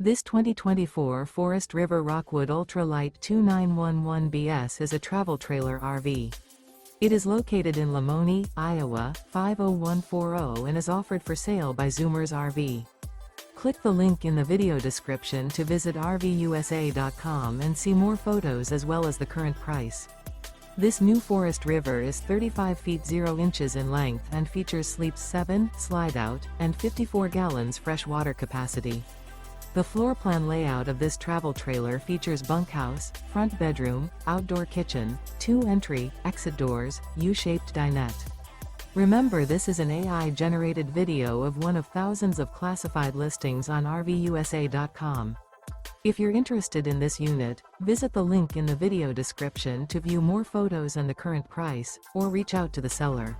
This 2024 Forest River Rockwood Ultra Lite 2911BS is a travel trailer RV. It is located in Lamoni, Iowa, 50140 and is offered for sale by Zoomers RV. Click the link in the video description to visit RVUSA.com and see more photos as well as the current price. This new Forest River is 35 feet 0 inches in length and features sleeps 7, Slideout, and 54 gallons fresh water capacity. The floor plan layout of this travel trailer features bunkhouse, front bedroom, outdoor kitchen, 2 entry, exit doors, U-shaped dinette. Remember, this is an AI-generated video of one of thousands of classified listings on RVUSA.com. If you're interested in this unit, visit the link in the video description to view more photos and the current price, or reach out to the seller.